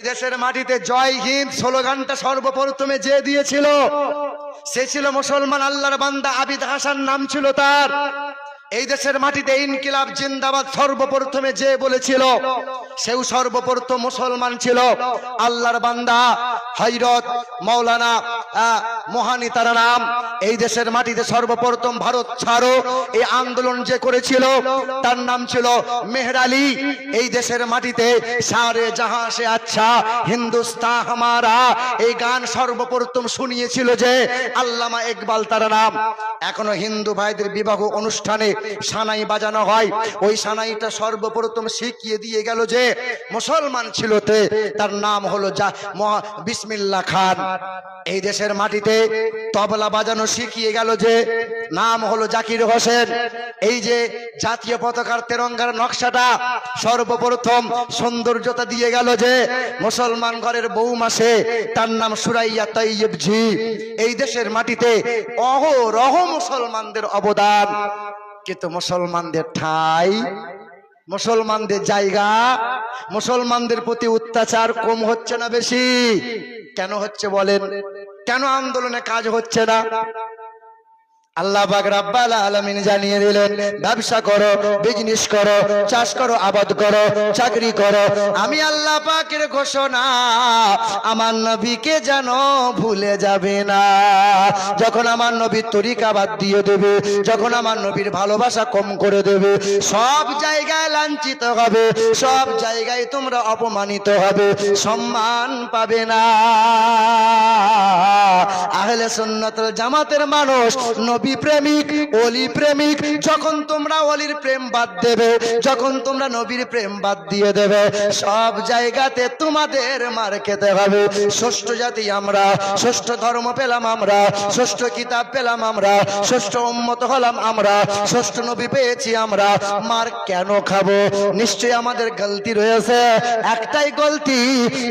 দেশের মাটিতে জয় হিন্দ স্লোগানটা সর্বপ্রথমে যে দিয়েছিল সে ছিল মুসলমান আল্লাহর বান্দা আবিদ হাসান নাম ছিল তার। এই দেশের মাটিতে ইনকিলাব জিন্দাবাদ সর্বপ্রথমে যে বলেছিল সেও সর্বপ্রথম মুসলমান ছিল আল্লাহর বান্দা হযরত মাওলানা মোহানি তার নাম। এই দেশের মাটিতে সর্বপ্রথম ভারত ছাড়ো এই আন্দোলন যে করেছিল তার নাম ছিল মেহের আলী। এই দেশের মাটিতে সারে জাহাঁ সে আচ্ছা হিন্দুস্তান হামারা এই গান সর্বপ্রথম শুনিয়েছিল যে আল্লামা ইকবাল তার নাম। এখনো হিন্দু ভাইদের বিবাহ অনুষ্ঠানে সানাই বাজানো হয়, ওই সানাইটা সর্বপ্রথম শিখিয়ে দিয়ে গেল যে মুসলমান ছিল তার নাম হলো বিসমিল্লাহ খান। এই দেশের মাটিতে তবলা বাজানো শিখিয়ে গেল যে নাম হলো জাকির হোসেন। এই যে জাতীয় পতাকার তেরঙ্গার নকশাটা সর্বপ্রথম সৌন্দর্যতা দিয়ে গেল যে মুসলমান ঘরের বউ মাসে তার নাম সুরাইয়া তৈয়ব জি। এই দেশের মাটিতে অহরহ মুসলমানদের অবদান, কিন্তু মুসলমানদের ঠাঁই, মুসলমানদের জায়গা, মুসলমানদের প্রতি অত্যাচার কম হচ্ছে না বেশি? কেন হচ্ছে বলেন? কেন আন্দোলনে কাজ হচ্ছে না? আল্লাহ পাক রব্বুল আলামিন জানিয়ে দিলেন, ব্যবসা করো, বিজনেস করো, চাষ করো, আবাদ করো, চাকরি করো। আমি আল্লাহ পাকের ঘোষণা, আমার নবীকে যেন ভুলে যাবে না। যখন আমার নবীর তরিকা বাদ দিয়ে দেবে, যখন আমার নবীর ভালোবাসা কম করে দেবে, সব জায়গায় লাঞ্ছিত হবে, সব জায়গায় তোমরা অপমানিত হবে, সম্মান পাবে না। আহলে সুন্নাত ওয়াল জামাতের মানুষ নবী প্রেমিক, ওলি প্রেমিক। যখন তোমরা ওলির প্রেম বাদ দেবে, যখন তোমরা নবীর প্রেম বাদ দিয়ে দেবে, সব জায়গাতে তোমাদের মার খেতে হবে। ষষ্ঠ জাতি আমরা, ষষ্ঠ ধর্ম পেলাম আমরা, ষষ্ঠ কিতাব পেলাম আমরা, ষষ্ঠ উম্মত হলাম আমরা, ষষ্ঠ নবী পেয়েছি আমরা। মার কেন খাবো? নিশ্চয়ই আমাদের গলতি রয়েছে। একটাই গলতি,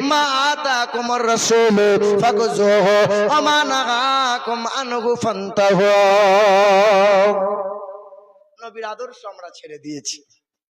মা আতাকুমুর রাসূল ফাকুযুহু ওয়া মা নাহাকুম আনহু ফান্তাহু। নবীর আদর্শ আমরা ছেড়ে দিয়েছি।